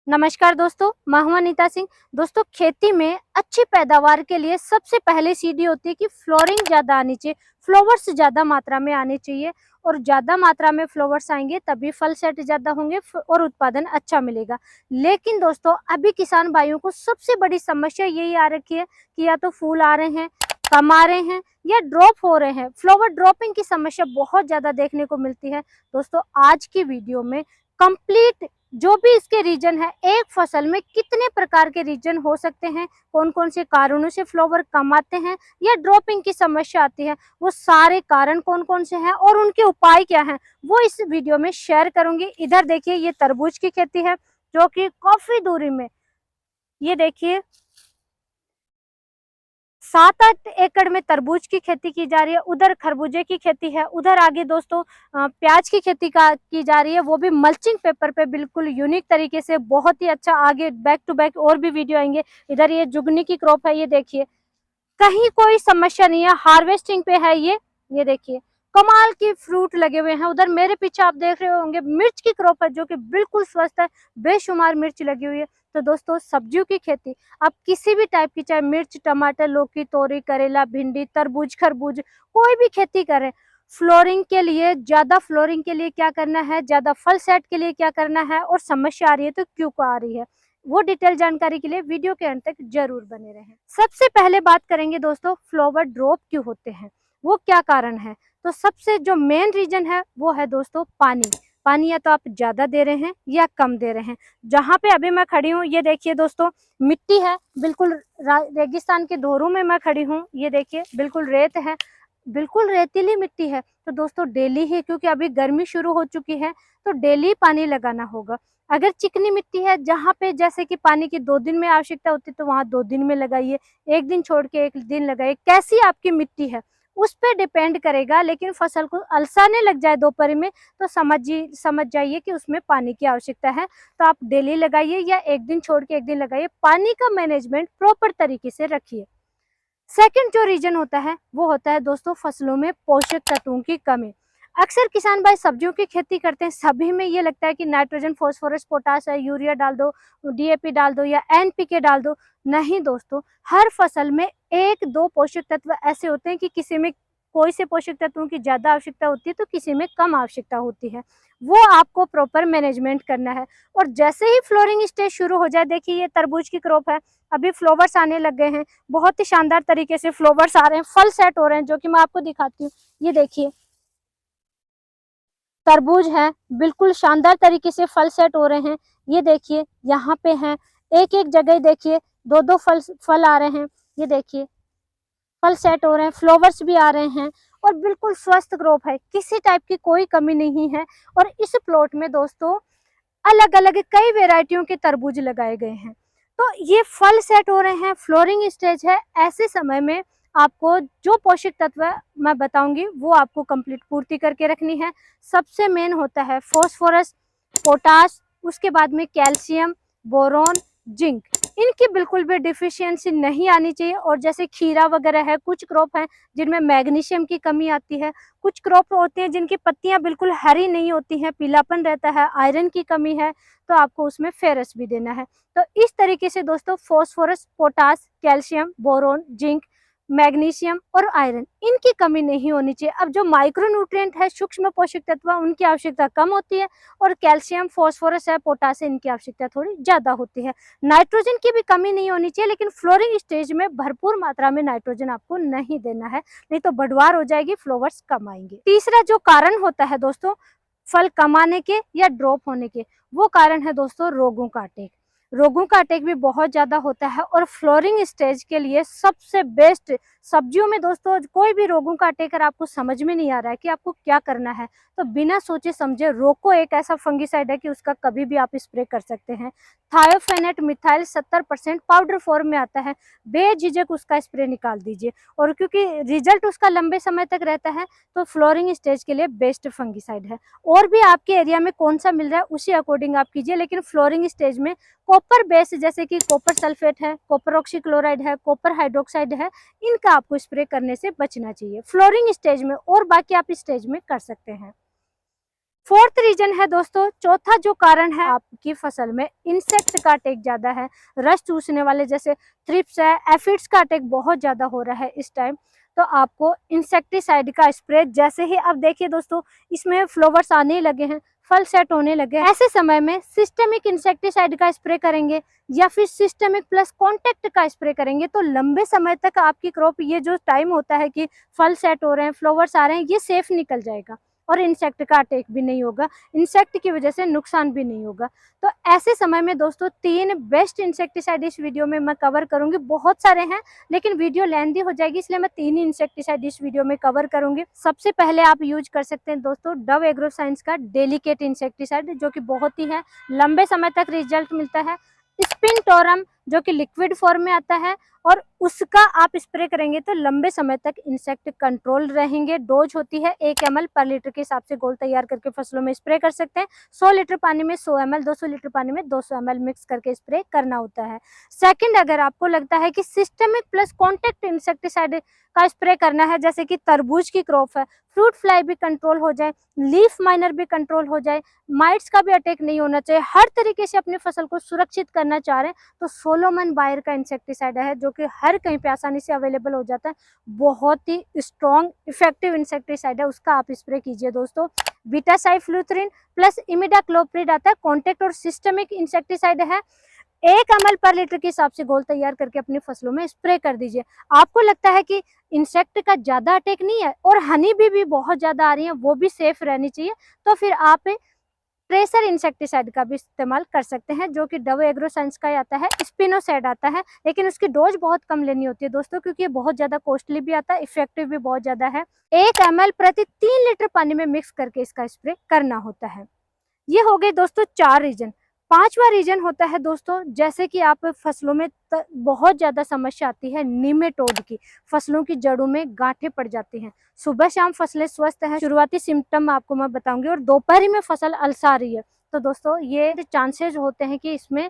नमस्कार दोस्तों, मैं हूं अनीता सिंह। दोस्तों, खेती में अच्छी पैदावार के लिए सबसे पहले सीढ़ी होती है कि फ्लोरिंग ज़्यादा आनी चाहिए, फ्लावर्स ज़्यादा मात्रा में आने चाहिए और ज़्यादा मात्रा में फ्लावर्स आएंगे तभी फल सेट ज़्यादा होंगे और उत्पादन अच्छा मिलेगा। लेकिन दोस्तों, अभी किसान भाइयों को सबसे बड़ी समस्या यही आ रखी है कि या तो फूल आ रहे हैं, कम आ रहे हैं या ड्रॉप हो रहे हैं। फ्लावर ड्रॉपिंग की समस्या बहुत ज़्यादा देखने को मिलती है। दोस्तों, आज की वीडियो में कंप्लीट जो भी इसके रीजन है, एक फसल में कितने प्रकार के रीजन हो सकते हैं, कौन कौन से कारणों से फ्लावर कम आते हैं या ड्रॉपिंग की समस्या आती है, वो सारे कारण कौन कौन से हैं और उनके उपाय क्या हैं, वो इस वीडियो में शेयर करूंगी। इधर देखिए, ये तरबूज की खेती है जो कि काफी दूरी में, ये देखिए 7-8 एकड़ में तरबूज की खेती की जा रही है। उधर खरबूजे की खेती है। उधर आगे दोस्तों प्याज की खेती की जा रही है, वो भी मल्चिंग पेपर पे बिल्कुल यूनिक तरीके से, बहुत ही अच्छा। आगे बैक टू बैक और भी वीडियो आएंगे। इधर ये जुगनी की क्रॉप है, ये देखिए कहीं कोई समस्या नहीं है, हार्वेस्टिंग पे है ये देखिए कमाल के फ्रूट लगे हुए हैं। उधर मेरे पीछे आप देख रहे होंगे मिर्च की क्रॉप है जो कि बिल्कुल स्वस्थ है, बेशुमार मिर्च लगी हुई है। तो दोस्तों, सब्जियों की खेती आप किसी भी टाइप की, चाहे मिर्च, टमाटर, लौकी, तोरी, करेला, भिंडी, तरबूज, खरबूज, कोई भी खेती करें, फ्लोरिंग के लिए, ज्यादा फ्लोरिंग के लिए क्या करना है, ज्यादा फल सेट के लिए क्या करना है और समस्या आ रही है तो क्यों आ रही है, वो डिटेल जानकारी के लिए वीडियो के अंत तक जरूर बने रहें। सबसे पहले बात करेंगे दोस्तों, फ्लावर ड्रॉप क्यों होते हैं, वो क्या कारण है। तो सबसे जो मेन रीजन है वो है दोस्तों पानी। पानी या तो आप ज्यादा दे रहे हैं या कम दे रहे हैं। जहाँ पे अभी मैं खड़ी हूँ, ये देखिए दोस्तों, मिट्टी है, बिल्कुल रेगिस्तान के धोरू में मैं खड़ी हूँ। ये देखिए बिल्कुल रेत है, बिल्कुल रेतीली मिट्टी है। तो दोस्तों डेली ही, क्योंकि अभी गर्मी शुरू हो चुकी है, तो डेली पानी लगाना होगा। अगर चिकनी मिट्टी है जहाँ पे जैसे कि पानी की 2 दिन में आवश्यकता होती है, तो वहाँ 2 दिन में लगाइए, 1 दिन छोड़ के 1 दिन लगाइए। कैसी आपकी मिट्टी है उस पर डिपेंड करेगा। लेकिन फसल को अलसाने लग जाए दोपहर में, तो समझ जाइए कि उसमें पानी की आवश्यकता है। तो आप डेली लगाइए या 1 दिन छोड़ के 1 दिन लगाइए। पानी का मैनेजमेंट प्रॉपर तरीके से रखिए। सेकंड जो रीजन होता है वो होता है दोस्तों फसलों में पोषक तत्वों की कमी। अक्सर किसान भाई सब्जियों की खेती करते हैं, सभी में ये लगता है कि नाइट्रोजन, फास्फोरस, पोटास है, यूरिया डाल दो, डीएपी डाल दो या एनपीके डाल दो। नहीं दोस्तों, हर फसल में 1-2 पोषक तत्व ऐसे होते हैं कि किसी में कोई से पोषक तत्वों की ज्यादा आवश्यकता होती है तो किसी में कम आवश्यकता होती है। वो आपको प्रॉपर मैनेजमेंट करना है। और जैसे ही फ्लोरिंग स्टेज शुरू हो जाए, देखिए ये तरबूज की क्रॉप है, अभी फ्लावर्स आने लग गए हैं, बहुत ही शानदार तरीके से फ्लावर्स आ रहे हैं, फल सेट हो रहे हैं, जो कि मैं आपको दिखाती हूँ। ये देखिए तरबूज है, बिल्कुल शानदार तरीके से फल सेट हो रहे हैं। ये देखिए यहाँ पे हैं, एक एक जगह देखिए 2-2 फल आ रहे हैं। ये देखिए फल सेट हो रहे हैं, फ्लावर्स भी आ रहे हैं और बिल्कुल स्वस्थ क्रॉप है, किसी टाइप की कोई कमी नहीं है। और इस प्लॉट में दोस्तों अलग अलग कई वेराइटियों के तरबूज लगाए गए हैं। तो ये फल सेट हो रहे हैं, फ्लोरिंग स्टेज है। ऐसे समय में आपको जो पोषक तत्व मैं बताऊंगी वो आपको कंप्लीट पूर्ति करके रखनी है। सबसे मेन होता है फास्फोरस, पोटास, उसके बाद में कैल्शियम, बोरोन, जिंक। इनकी बिल्कुल भी डिफिशियंसी नहीं आनी चाहिए। और जैसे खीरा वगैरह है, कुछ क्रॉप है जिनमें मैग्नीशियम की कमी आती है, कुछ क्रॉप होते हैं जिनकी पत्तियां बिल्कुल हरी नहीं होती हैं, पीलापन रहता है, आयरन की कमी है, तो आपको उसमें फेरस भी देना है। तो इस तरीके से दोस्तों phosphorus, potash, calcium, boron, zinc, magnesium और आयरन, इनकी कमी नहीं होनी चाहिए। अब जो माइक्रोन्यूट्रिएंट है, सूक्ष्म पोषक तत्व, उनकी आवश्यकता कम होती है और कैल्शियम, फास्फोरस है, पोटास है, इनकी आवश्यकता थोड़ी ज्यादा होती है। नाइट्रोजन की भी कमी नहीं होनी चाहिए, लेकिन फ्लोरिंग स्टेज में भरपूर मात्रा में नाइट्रोजन आपको नहीं देना है, नहीं तो बढ़वार हो जाएगी, फ्लावर्स कम आएंगे। तीसरा जो कारण होता है दोस्तों फल कम आने के या ड्रॉप होने के, वो कारण है दोस्तों रोगों का अटैक। रोगों का अटैक भी बहुत ज्यादा होता है और फ्लोरिंग स्टेज के लिए सबसे बेस्ट सब्जियों में दोस्तों कोई भी रोगों का अटैक अगर आपको समझ में नहीं आ रहा है कि आपको क्या करना है, तो बिना सोचे समझे रोको एक ऐसा फंगिसाइड है कि उसका कभी भी आप स्प्रे कर सकते हैं। थायोफेनेट मिथाइल 70% पाउडर फॉर्म में आता है, बेझिझक उसका स्प्रे निकाल दीजिए। और क्योंकि रिजल्ट उसका लंबे समय तक रहता है, तो फ्लोरिंग स्टेज के लिए बेस्ट फंगिसाइड है। और भी आपके एरिया में कौन सा मिल रहा है उसी अकॉर्डिंग आप कीजिए, लेकिन फ्लोरिंग स्टेज में कॉपर बेस, जैसे कि कॉपर सल्फेट है, कॉपर ऑक्सीक्लोराइड है, कॉपर हाइड्रोक्साइड है, इनका आपको स्प्रे करने से बचना चाहिए फ्लोरिंग स्टेज में। और बाकी आप स्टेज में कर सकते हैं। फोर्थ रीजन है दोस्तों, चौथा जो कारण है आपकी फसल में इंसेक्ट का अटैक ज्यादा है। रस चूसने वाले जैसे थ्रिप्स है, एफिड्स का अटैक बहुत ज्यादा हो रहा है इस टाइम। तो आपको इंसेक्टिसाइड का स्प्रे जैसे ही, अब देखिए दोस्तों इसमें फ्लावर्स आने लगे हैं, फल सेट होने लगे, ऐसे समय में सिस्टेमिक इंसेक्टिसाइड का स्प्रे करेंगे या फिर सिस्टेमिक प्लस कॉन्टेक्ट का स्प्रे करेंगे तो लंबे समय तक आपकी क्रॉप, ये जो टाइम होता है कि फल सेट हो रहे हैं, फ्लावर्स आ रहे हैं, ये सेफ निकल जाएगा और इंसेक्ट का अटैक भी नहीं होगा, इंसेक्ट की वजह से नुकसान भी नहीं होगा। तो ऐसे समय में दोस्तों 3 बेस्ट इंसेक्टिसाइड इस वीडियो में मैं कवर करूंगी। बहुत सारे हैं लेकिन वीडियो लेंथी हो जाएगी, इसलिए मैं 3 ही इंसेक्टिसाइड इस वीडियो में कवर करूंगी। सबसे पहले आप यूज कर सकते हैं दोस्तों डव एग्रो साइंस का डेलिकेट इंसेक्टिसाइड, जो कि बहुत ही है, लंबे समय तक रिजल्ट मिलता है। स्पिनटोरम जो कि लिक्विड फॉर्म में आता है और उसका आप स्प्रे करेंगे तो लंबे समय तक इंसेक्ट कंट्रोल रहेंगे। डोज होती है 1 ml पर लीटर के हिसाब से घोल तैयार करके फसलों में स्प्रे कर सकते हैं। 100 लीटर पानी में 100 ml, 200 लीटर पानी में 200 ml मिक्स करके स्प्रे करना होता है। सेकंड, अगर आपको लगता है कि सिस्टेमिक प्लस कॉन्टेक्ट इंसेक्टिसाइड का स्प्रे करना है, जैसे कि तरबूज की क्रॉप है, फ्रूट फ्लाई भी कंट्रोल हो जाए, लीफ माइनर भी कंट्रोल हो जाए, माइट्स का भी अटैक नहीं होना चाहिए, हर तरीके से अपनी फसल को सुरक्षित करना चाह रहे हैं तो सोलोमन बायर का इंसेक्टिसाइड है, जो कि हर कहीं पे आसानी से अवेलेबल हो जाता है। बहुत ही स्ट्रॉन्ग इफेक्टिव इंसेक्टिसाइड है, उसका आप स्प्रे कीजिए दोस्तों। बीटासाइफ्लुथ्रिन प्लस इमिडाक्लोप्रिड आता है, कॉन्टेक्ट और सिस्टेमिक इंसेक्टिसाइड है। 1 ml पर लीटर के हिसाब से घोल तैयार करके अपनी फसलों में स्प्रे कर दीजिए। आपको लगता है कि इंसेक्ट का ज्यादा अटैक नहीं है और हनी भी बहुत ज्यादा आ रही है, वो भी सेफ रहनी चाहिए, तो फिर आप ट्रेसर इंसेक्टिसाइड का भी इस्तेमाल कर सकते हैं, जो कि डव एग्रो साइंस का आता है। स्पिनोसाइड आता है लेकिन उसकी डोज बहुत कम लेनी होती है दोस्तों, क्योंकि ये बहुत ज्यादा कॉस्टली भी आता है, इफेक्टिव भी बहुत ज्यादा है। 1 ml प्रति 3 लीटर पानी में मिक्स करके इसका स्प्रे करना होता है। ये हो गए दोस्तों 4 रीजन। 5वां रीजन होता है दोस्तों, जैसे कि आप फसलों में बहुत ज्यादा समस्या आती है निमेटोड की, फसलों की जड़ों में गांठें पड़ जाती हैं। सुबह शाम फसलें स्वस्थ हैं, शुरुआती सिम्टम आपको मैं बताऊंगी, और दोपहर में फसल अलसा रही है तो दोस्तों ये चांसेस होते हैं कि इसमें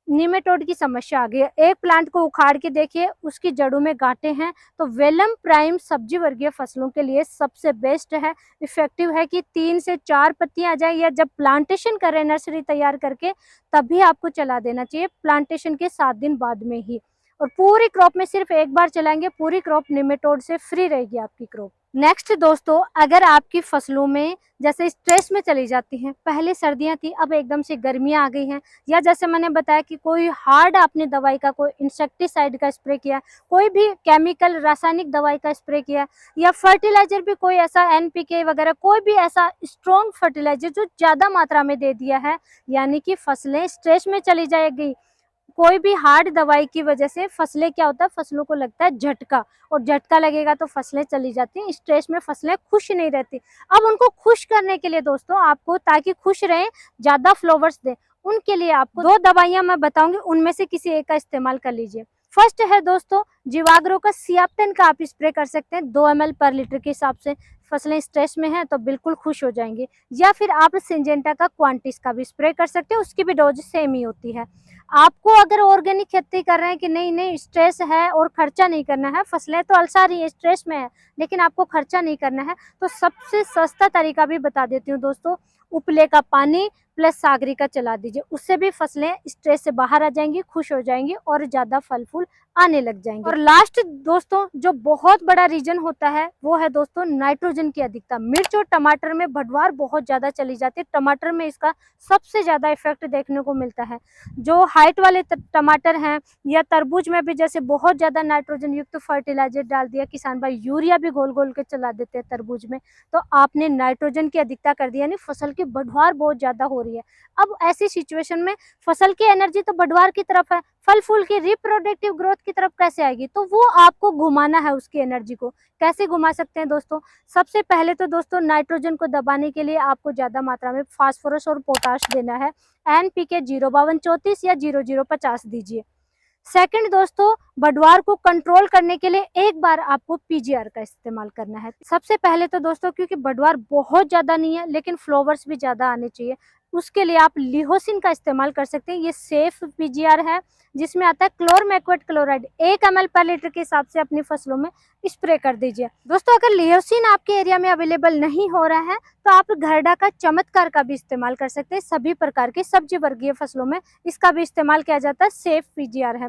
निमेटोड की समस्या आ गई है। एक प्लांट को उखाड़ के देखिए, उसकी जड़ों में गांठें हैं, तो वेलम प्राइम सब्जी वर्गीय फसलों के लिए सबसे बेस्ट है, इफेक्टिव है कि 3 से 4 पत्तियां आ जाए, या जब प्लांटेशन करें नर्सरी तैयार करके तभी आपको चला देना चाहिए, प्लांटेशन के 7 दिन बाद में ही। और पूरी क्रॉप में सिर्फ एक बार चलाएंगे, पूरी क्रॉप निमेटोड से फ्री रहेगी आपकी क्रॉप। नेक्स्ट दोस्तों, अगर आपकी फसलों में जैसे स्ट्रेस में चली जाती हैं, पहले सर्दियां थी अब एकदम से गर्मियां आ गई हैं, या जैसे मैंने बताया कि कोई हार्ड आपने दवाई का, कोई इंसेक्टिसाइड का स्प्रे किया, कोई भी केमिकल रासायनिक दवाई का स्प्रे किया, या फर्टिलाइजर भी कोई ऐसा एनपीके वगैरह कोई भी ऐसा स्ट्रॉन्ग फर्टिलाइजर जो ज्यादा मात्रा में दे दिया है, यानी कि फसलें स्ट्रेस में चली जाएगी। कोई भी हार्ड दवाई की वजह से फसलें, क्या होता है, फसलों को लगता है झटका, और झटका लगेगा तो फसलें चली जाती हैं स्ट्रेस में, फसलें खुश नहीं रहती। अब उनको खुश करने के लिए दोस्तों, आपको ताकि खुश रहें, ज्यादा फ्लावर्स दें, उनके लिए आपको 2 दवाइयां मैं बताऊंगी, उनमें से किसी एक का इस्तेमाल कर लीजिए। फर्स्ट है दोस्तों जीवाग्रो का सियाप्टेन का, आप स्प्रे कर सकते हैं 2 ml पर लीटर के हिसाब से। फसलें स्ट्रेस में हैं तो बिल्कुल खुश हो जाएंगे। या फिर आप सिंजेंटा का क्वांटिस का भी स्प्रे कर सकते हैं, उसकी भी डोज सेम ही होती है। आपको अगर ऑर्गेनिक खेती कर रहे हैं कि नहीं स्ट्रेस है और खर्चा नहीं करना है, फसलें तो अलसा रही है, स्ट्रेस में है, लेकिन आपको खर्चा नहीं करना है, तो सबसे सस्ता तरीका भी बता देती हूँ दोस्तों, उपले का पानी प्लस सागरी का चला दीजिए, उससे भी फसलें स्ट्रेस से बाहर आ जाएंगी, खुश हो जाएंगी और ज्यादा फल फूल आने लग जाएंगे। और लास्ट दोस्तों जो बहुत बड़ा रीजन होता है वो है दोस्तों नाइट्रोजन की अधिकता। मिर्च और टमाटर में भडवार बहुत ज्यादा चली जाती है, टमाटर में इसका सबसे ज्यादा इफेक्ट देखने को मिलता है। जो हाइट वाले टमाटर हैं या तरबूज में भी जैसे बहुत ज्यादा नाइट्रोजन युक्त फर्टिलाइजर डाल दिया किसान भाई, यूरिया भी घोल घोल के चला देते हैं तरबूज में, तो आपने नाइट्रोजन की अधिकता कर दी, यानी फसल की बढ़वार बहुत ज्यादा हो रही है। अब ऐसी सिचुएशन में फसल की एनर्जी तो बढ़वार की तरफ है, फल फूल की रिप्रोडक्टिव ग्रोथ की तरफ कैसे आएगी, तो वो आपको घुमाना है। उसकी एनर्जी को कैसे घुमा सकते हैं दोस्तों, सबसे पहले तो दोस्तों नाइट्रोजन को दबाने के लिए आपको ज्यादा मात्रा में फास्फोरस और पोटाश देना है। एनपीके 05234 या 0050 दीजिए। सेकंड दोस्तों, बढ़वार को कंट्रोल करने के लिए एक बार आपको पीजीआर का इस्तेमाल करना है। सबसे पहले तो दोस्तों, क्योंकि बढ़वार बहुत ज्यादा नहीं है लेकिन फ्लावर्स भी ज्यादा आने चाहिए, उसके लिए आप लिहोसिन का इस्तेमाल कर सकते हैं। ये सेफ पीजीआर है जिसमें आता है क्लोरमेक्वेट क्लोराइड 1 ml पर लीटर के हिसाब से अपनी फसलों में स्प्रे कर दीजिए। दोस्तों अगर लिहोसिन आपके एरिया में अवेलेबल नहीं हो रहा है तो आप घरडा का चमत्कार का भी इस्तेमाल कर सकते हैं। सभी प्रकार की सब्जी वर्गीय फसलों में इसका भी इस्तेमाल किया जाता है, सेफ पीजीआर है।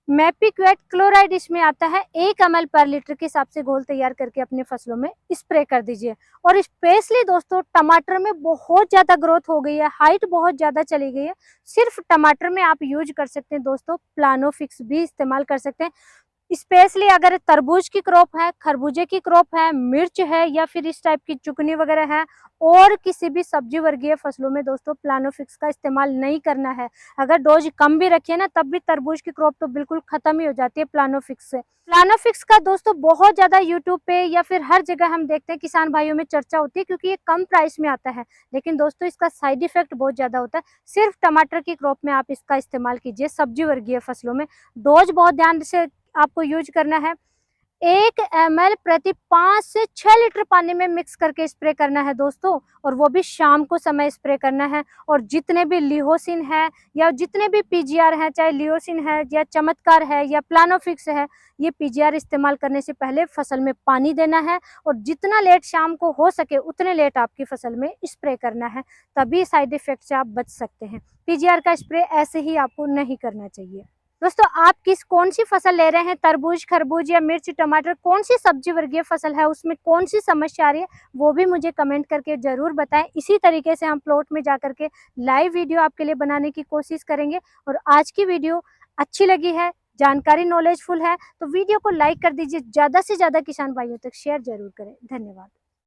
मैपिक्वेट क्लोराइड इसमें आता है, 1 ml पर लीटर के हिसाब से घोल तैयार करके अपनी फसलों में स्प्रे कर दीजिए। और स्पेशली दोस्तों टमाटर में बहुत ज्यादा ग्रोथ हो गई है, हाइट बहुत ज्यादा चली गई है, सिर्फ टमाटर में आप यूज कर सकते हैं दोस्तों, प्लानोफिक्स भी इस्तेमाल कर सकते हैं। स्पेशली अगर तरबूज की क्रॉप है, खरबूजे की क्रॉप है, मिर्च है या फिर इस टाइप की चुकनी वगैरह है और किसी भी सब्जी वर्गीय फसलों में दोस्तों प्लानोफिक्स का इस्तेमाल नहीं करना है। अगर डोज कम भी रखिए ना तब भी तरबूज की क्रॉप तो बिल्कुल खत्म ही हो जाती है प्लानोफिक्स से। प्लानोफिक्स का दोस्तों बहुत ज्यादा यूट्यूब पे या फिर हर जगह हम देखते हैं किसान भाइयों में चर्चा होती है क्योंकि ये कम प्राइस में आता है, लेकिन दोस्तों इसका साइड इफेक्ट बहुत ज्यादा होता है। सिर्फ टमाटर की क्रॉप में आप इसका इस्तेमाल कीजिए, सब्जी वर्गीय फसलों में डोज बहुत ध्यान से आपको यूज करना है। 1 ml प्रति 5 से 6 लीटर पानी में मिक्स करके स्प्रे करना है दोस्तों, और वो भी शाम को समय स्प्रे करना है। और जितने भी लिहोसिन है या जितने भी पीजीआर हैं, चाहे लिहोसिन है या चमत्कार है या प्लानोफिक्स है, ये पीजीआर इस्तेमाल करने से पहले फसल में पानी देना है और जितना लेट शाम को हो सके उतने लेट आपकी फसल में स्प्रे करना है, तभी साइड इफेक्ट से आप बच सकते हैं। पीजीआर का स्प्रे ऐसे ही आपको नहीं करना चाहिए। दोस्तों आप कौन सी फसल ले रहे हैं, तरबूज, खरबूज या मिर्च, टमाटर, कौन सी सब्जी वर्गीय फसल है, उसमें कौन सी समस्या आ रही है, वो भी मुझे कमेंट करके जरूर बताएं। इसी तरीके से हम प्लॉट में जाकर के लाइव वीडियो आपके लिए बनाने की कोशिश करेंगे। और आज की वीडियो अच्छी लगी है, जानकारी नॉलेजफुल है, तो वीडियो को लाइक कर दीजिए, ज़्यादा से ज़्यादा किसान भाइयों तक शेयर जरूर करें। धन्यवाद।